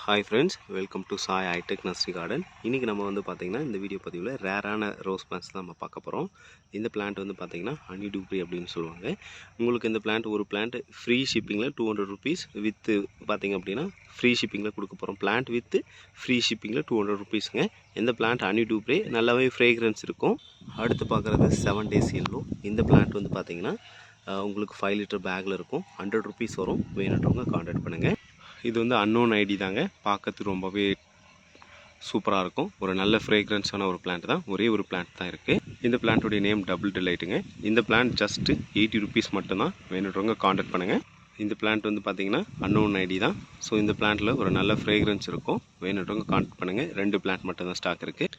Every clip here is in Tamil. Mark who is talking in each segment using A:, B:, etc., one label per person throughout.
A: Hi friends, welcome to Sai hitech nursery garden. இன்றைக்கி நம்ம வந்து பார்த்திங்கன்னா இந்த வீடியோ பதிவில் ரேரான ரோஸ் பிளான்ட்ஸ் தான் நம்ம பார்க்க போகிறோம். இந்த பிளான்ட் வந்து பார்த்திங்கன்னா ஹனி டூப்ரி அப்படின்னு சொல்லுவாங்க. உங்களுக்கு இந்த பிளான்ட் ஒரு பிளான்ட் ஃப்ரீ ஷிப்பிங்கில் 200 ருபீஸ் வித்து பார்த்திங்க அப்படின்னா ஃப்ரீ ஷிப்பிங்கில் கொடுக்க போகிறோம். Plant with free ஷிப்பிங்கில் 200 ருபீஸுங்க. இந்த பிளான்ட் ஹனி டூப்ரி நல்லாவே ஃப்ரேக்ரன்ஸ் இருக்கும். அடுத்து பார்க்குறது 7 days yellow. இந்த பிளான்ட் வந்து பார்த்திங்கன்னா உங்களுக்கு 5 லிட்டர் பேக்கில் இருக்கும். 100 ருபீஸ் வரும். வேணுன்றவங்க கான்டாக்ட் பண்ணுங்கள். இது வந்து அன்னோன் ஐடி தாங்க. பார்க்கறதுக்கு ரொம்பவே சூப்பராக இருக்கும். ஒரு நல்ல ஃப்ரேக்ரன்ஸான ஒரு பிளான்ட் தான். ஒரே ஒரு பிளான்ட் தான் இருக்குது. இந்த பிளான்ட்டுடைய நேம் டபுள் டிலைட்டுங்க. இந்த பிளான்ட் ஜஸ்ட்டு 80 ருபீஸ் மட்டும்தான். வேணுன்றவங்க கான்டாக்ட் பண்ணுங்கள். இந்த பிளான்ட் வந்து பார்த்திங்கன்னா அன்னோன் ஐடி தான். ஸோ இந்த பிளான்ட்டில் ஒரு நல்ல ஃப்ரேக்ரன்ஸ் இருக்கும். வேணுன்றவங்க கான்டாக்ட் பண்ணுங்கள். 2 பிளான்ட் மட்டும்தான் ஸ்டாக் இருக்குது.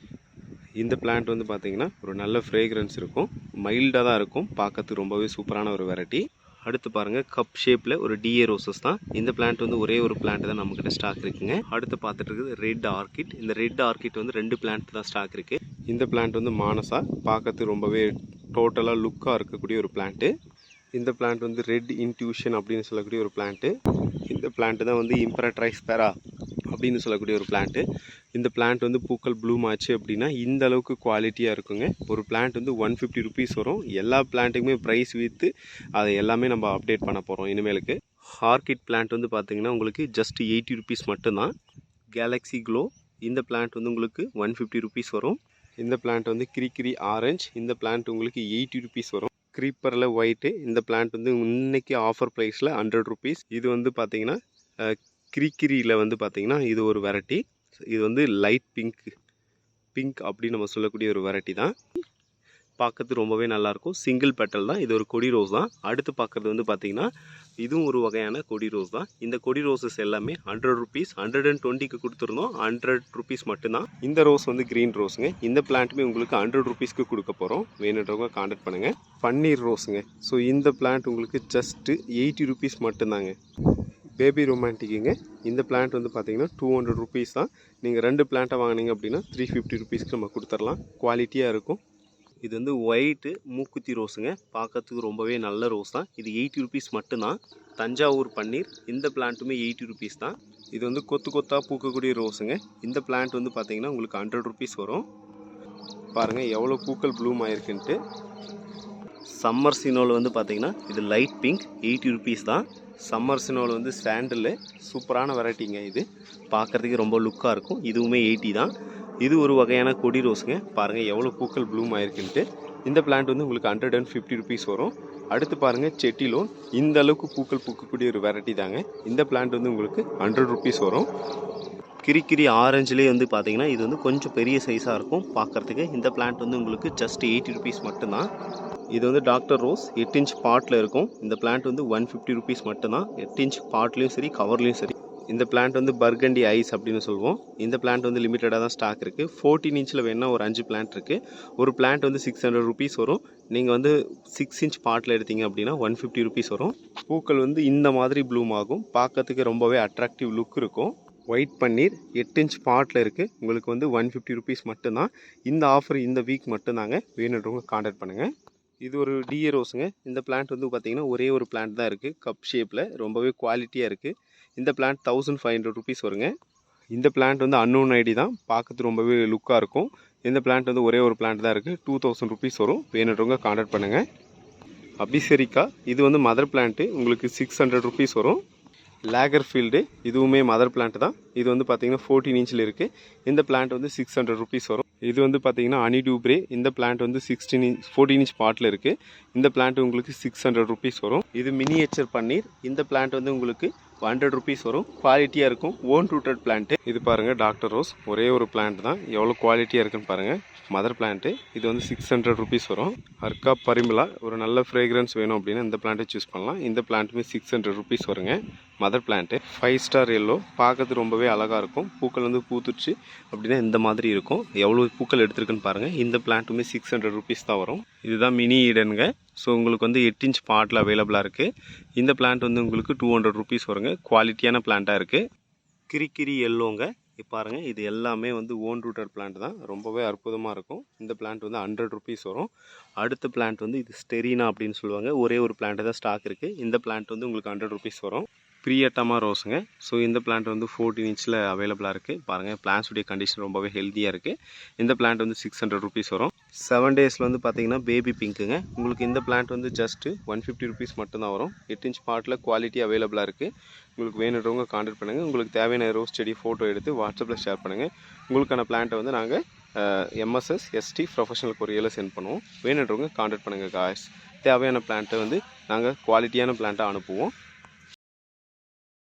A: இந்த பிளான்ட் வந்து பார்த்திங்கன்னா ஒரு நல்ல ஃப்ரேக்ரன்ஸ் இருக்கும். மைல்டாக தான் இருக்கும். பார்க்கறதுக்கு ரொம்பவே சூப்பரான ஒரு வெரைட்டி. அடுத்து பாருங்கள், கப் ஷேப்பில் ஒரு டிஏ ரோசஸ் தான். இந்த பிளான்ட் வந்து ஒரே ஒரு பிளான்ட் தான் நம்மக்கிட்ட ஸ்டாக் இருக்குங்க. அடுத்து பார்த்துட்டு இருக்குது ரெட் ஆர்கிட். இந்த ரெட் ஆர்கிட் வந்து 2 பிளான்ட் தான் ஸ்டாக் இருக்குது. இந்த பிளான்ட் வந்து மானசா. பார்க்கறதுக்கு ரொம்பவே டோட்டலாக லுக்காக இருக்கக்கூடிய ஒரு பிளான்ட்டு. இந்த பிளான்ட் வந்து ரெட் இன்ட்யூஷன் அப்படின்னு சொல்லக்கூடிய ஒரு பிளான்ட்டு. இந்த பிளான்ட்டு தான் வந்து இம்பரட்ரைஸ் பெரா அப்படின்னு சொல்லக்கூடிய ஒரு பிளான்ட்டு. இந்த பிளான்ட் வந்து பூக்கள் ப்ளூம் ஆச்சு அப்படின்னா இந்த அளவுக்கு குவாலிட்டியாக இருக்குங்க. ஒரு பிளான்ட் வந்து 150 ருபீஸ் வரும். எல்லா பிளான்ட்டுக்குமே ப்ரைஸ் விற்று அதை எல்லாமே நம்ம அப்டேட் பண்ண போகிறோம் இனிமேலுக்கு. ஆர்கிட் பிளான்ட் வந்து பார்த்திங்கன்னா உங்களுக்கு ஜஸ்ட் 80 ருபீஸ் மட்டும்தான். கேலக்ஸி க்ளோ இந்த பிளான்ட் வந்து உங்களுக்கு 150 ருபீஸ் வரும். இந்த பிளான்ட் வந்து கிரிக்கிரி ஆரஞ்ச். இந்த பிளான்ட் உங்களுக்கு 80 ருபீஸ் வரும். க்ரீப்பரில் ஒயிட்டு. இந்த பிளான்ட் வந்து இன்னைக்கு ஆஃபர் ப்ரைஸில் 100 ருபீஸ். இது வந்து பார்த்திங்கன்னா கிரிக்கிரியில் வந்து பார்த்திங்கன்னா இது ஒரு வெரைட்டி. இது வந்து லைட் பிங்க் அப்படின்னு நம்ம சொல்லக்கூடிய ஒரு வெரைட்டி தான். பார்க்கறது ரொம்பவே நல்லாயிருக்கும். சிங்கிள் பெட்டல் தான். இது ஒரு கொடி ரோஸ் தான். அடுத்து பார்க்குறது வந்து பார்த்திங்கன்னா இதுவும் ஒரு வகையான கொடி ரோஸ் தான். இந்த கொடி ரோசஸ் எல்லாமே 100 ருபீஸ். 120க்கு கொடுத்துருந்தோம். 100 ருபீஸ் மட்டும்தான். இந்த ரோஸ் வந்து க்ரீன் ரோஸுங்க. இந்த பிளான்ட்டுமே உங்களுக்கு 100 ருபீஸ்க்கு கொடுக்க போகிறோம். வேணுன்றவங்க கான்டாக்ட் பண்ணுங்கள். பன்னீர் ரோஸுங்க. ஸோ இந்த பிளான்ட் உங்களுக்கு ஜஸ்ட்டு 80 ருபீஸ் மட்டும்தாங்க. பேபி ரொமான்டிக்குங்க. இந்த பிளான்ட் வந்து பார்த்திங்கன்னா 200 ருபீஸ் தான். நீங்கள் 2 பிளான்ட்டை வாங்கினீங்க அப்படின்னா 350 ருபீஸ்க்கு நம்ம கொடுத்துடலாம். குவாலிட்டியாக இருக்கும். இது வந்து ஒயிட்டு மூக்குத்தி ரோஸுங்க. பார்க்கறதுக்கு ரொம்பவே நல்ல ரோஸ் தான். இது 80 ருபீஸ் மட்டும்தான். தஞ்சாவூர் பன்னீர். இந்த பிளான்ட்டுமே 80 ருபீஸ் தான். இது வந்து கொத்தாக பூக்கக்கூடிய ரோஸுங்க. இந்த பிளான்ட் வந்து பார்த்திங்கன்னா உங்களுக்கு 100 ருபீஸ் வரும். பாருங்கள் எவ்வளோ பூக்கள் ப்ளூம் ஆகிருக்குன்ட்டு. சம்மர் சினோவில் வந்து பார்த்திங்கன்னா இது லைட் பிங்க் 80 ருபீஸ் தான். சம்மர் சினோவில் வந்து சாண்டலு சூப்பரான வெரைட்டிங்க. இது பார்க்குறதுக்கு ரொம்ப லுக்காக இருக்கும். இதுவுமே 80 தான். இது ஒரு வகையான கொடி ரோஸுங்க. பாருங்கள் எவ்வளோ பூக்கள் ப்ளூம் ஆகிருக்குன்ட்டு. இந்த பிளான்ட் வந்து உங்களுக்கு 150 ருபீஸ் வரும். அடுத்து பாருங்கள் செட்டிலோன். இந்த அளவுக்கு பூக்கள் பூக்கக்கூடிய ஒரு வெரைட்டி தாங்க. இந்த பிளான்ட் வந்து உங்களுக்கு 100 ருபீஸ் வரும். கிரிக்கிரி ஆரஞ்சுலேயே வந்து பார்த்திங்கன்னா இது வந்து கொஞ்சம் பெரிய சைஸாக இருக்கும் பார்க்குறதுக்கு. இந்த பிளான்ட் வந்து உங்களுக்கு ஜஸ்ட் 80 ருபீஸ் மட்டும்தான். இது வந்து டாக்டர் ரோஸ் 8 இன்ச் பாட்டில் இருக்கும். இந்த பிளான்ட் வந்து 150 ருபீஸ் மட்டும்தான். 8 இன்ச் பாட்லேயும் சரி கவர்லேயும் சரி. இந்த பிளான்ட் வந்து பர்கண்டி ஐஸ் அப்படின்னு சொல்லுவோம். இந்த பிளான்ட் வந்து லிமிட்டடாக தான் ஸ்டாக் இருக்குது. 14 இன்ச்சில் வேணா ஒரு 5 பிளான்ட் இருக்குது. ஒரு பிளான்ட் வந்து 600 ருபீஸ் வரும். நீங்கள் வந்து 6 இன்ச் பாட்டில் எடுத்தீங்க அப்படின்னா 150 ருபீஸ் வரும். பூக்கள் வந்து இந்த மாதிரி ப்ளூம் ஆகும். பார்க்கறதுக்கு ரொம்பவே அட்ராக்டிவ் லுக் இருக்கும். ஒயிட் பன்னீர் 8 இன்ச் பாட்டில் இருக்குது. உங்களுக்கு வந்து 150 ருபீஸ் மட்டும்தான். இந்த ஆஃபர் இந்த வீக் மட்டும்தாங்க. வேணுன்றவங்க கான்டாக்ட் பண்ணுங்கள். இது ஒரு டிஏ ரோஸுங்க. இந்த பிளான்ட் வந்து பார்த்திங்கன்னா ஒரே ஒரு பிளான்ட் தான் இருக்குது. கப் ஷேப்பில் ரொம்பவே குவாலிட்டியாக இருக்குது. இந்த பிளான்ட் 1500 ருபீஸ் வருங்க. இந்த பிளான்ட் வந்து அன்னோன் ஐடி தான். பார்க்கறது ரொம்பவே லுக்காக இருக்கும். இந்த பிளான்ட் வந்து ஒரே ஒரு பிளான்ட் தான் இருக்குது. 2000 ருபீஸ் வரும். வேணுன்றவங்க கான்டாக்ட் பண்ணுங்கள். அபிசெரிக்கா இது வந்து மதர் பிளான்ட்டு. உங்களுக்கு 600 ருபீஸ் வரும். லேகர் ஃபீல்டு இதுவுமே மதர் பிளான்ட் தான். இது வந்து பார்த்திங்கன்னா 14 இன்ச்சில் இருக்குது. இந்த பிளான்ட் வந்து 600 ருபீஸ் வரும். இது வந்து பார்த்திங்கன்னா ஹனி டூப்ரே. இந்த பிளான்ட் வந்து 14 இன்ச் பாட்டில் இருக்குது. இந்த பிளான்ட் உங்களுக்கு 600 ருபீஸ் வரும். இது மினியேச்சர் பன்னீர். இந்த பிளான்ட் வந்து உங்களுக்கு 100 ருபீஸ் வரும். குவாலிட்டியாக இருக்கும். Own rooted plant. இது பாருங்கள் டாக்டர் ரோஸ். ஒரே ஒரு பிளான்ட் தான். எவ்வளோ குவாலிட்டியாக இருக்குன்னு பாருங்கள். Mother plant. இது வந்து 600 ருபீஸ் வரும். அர்க்கா பரிமலா ஒரு நல்ல ஃப்ரேக்ரன்ஸ் வேணும் அப்படின்னா இந்த பிளான்ட்டை சூஸ் பண்ணலாம். இந்த பிளான்ட்டுமே 600 ருபீஸ் வருங்க. Mother plant 5 star yellow. பார்க்கறது ரொம்பவே அழகாக இருக்கும். பூக்கள் வந்து பூத்துச்சு அப்படின்னா இந்த மாதிரி இருக்கும். எவ்வளோ பூக்கள் எடுத்துருக்குன்னு பாருங்கள். இந்த பிளான்ட்டுமே 600 ருபீஸ் தான் வரும். இதுதான் மினி ஈடனுங்க. ஸோ உங்களுக்கு வந்து 8 இன்ச் பாட்டில் அவைலபிளாக இருக்குது. இந்த பிளான்ட் வந்து உங்களுக்கு 200 ருபீஸ் வருங்க. குவாலிட்டியான பிளான்ட்டாக இருக்குது. கிரிக்கிரி எல்லோங்க. பாருங்கள் இது எல்லாமே வந்து ஓன் ரூட்டட் பிளான்ட் தான். ரொம்பவே அற்புதமாக இருக்கும். இந்த பிளான்ட் வந்து 100 ருபீஸ் வரும். அடுத்த பிளான்ட் வந்து இது ஸ்டெரினா அப்படின்னு சொல்லுவாங்க. ஒரே ஒரு பிளான்ட்டு தான் ஸ்டாக் இருக்குது. இந்த பிளான்ட் வந்து உங்களுக்கு 100 ருபீஸ் வரும். பிரியட்டமா ரோஸுங்க. ஸோ இந்த பிளான்ட் வந்து 14 இன்ச்சில் அவைலபிளாக இருக்குது. பாருங்கள் பிளான்ஸுடைய கண்டிஷன் ரொம்பவே ஹெல்த்தியாக இருக்குது. இந்த பிளான்ட் வந்து 600 ருபீஸ் வரும். 7 டேஸில் வந்து பார்த்தீங்கன்னா பேபி பிங்க்குங்க. உங்களுக்கு இந்த பிளான்ட் வந்து ஜஸ்ட்டு 150 ருபீஸ் மட்டும்தான் வரும். 8 இன்ச் பாட்டில் குவாலிட்டி அவைலபிளாக இருக்குது. உங்களுக்கு வேணுன்றவங்க கான்டாக்ட் பண்ணுங்கள். உங்களுக்கு தேவையான ரோஸ் செடி ஃபோட்டோ எடுத்து வாட்ஸ்அப்பில் ஷேர் பண்ணுங்கள். உங்களுக்கான பிளான்ட்டை வந்து நாங்கள் MSS ST ப்ரொஃபஷனல் கொரியரில் சென்ட் பண்ணுவோம். வேணுன்றவங்க கான்டாக்ட் பண்ணுங்கள் காய்ஸ். தேவையான பிளான்ட்டை வந்து நாங்கள் குவாலிட்டியான பிளான்ட்டாக அனுப்புவோம்.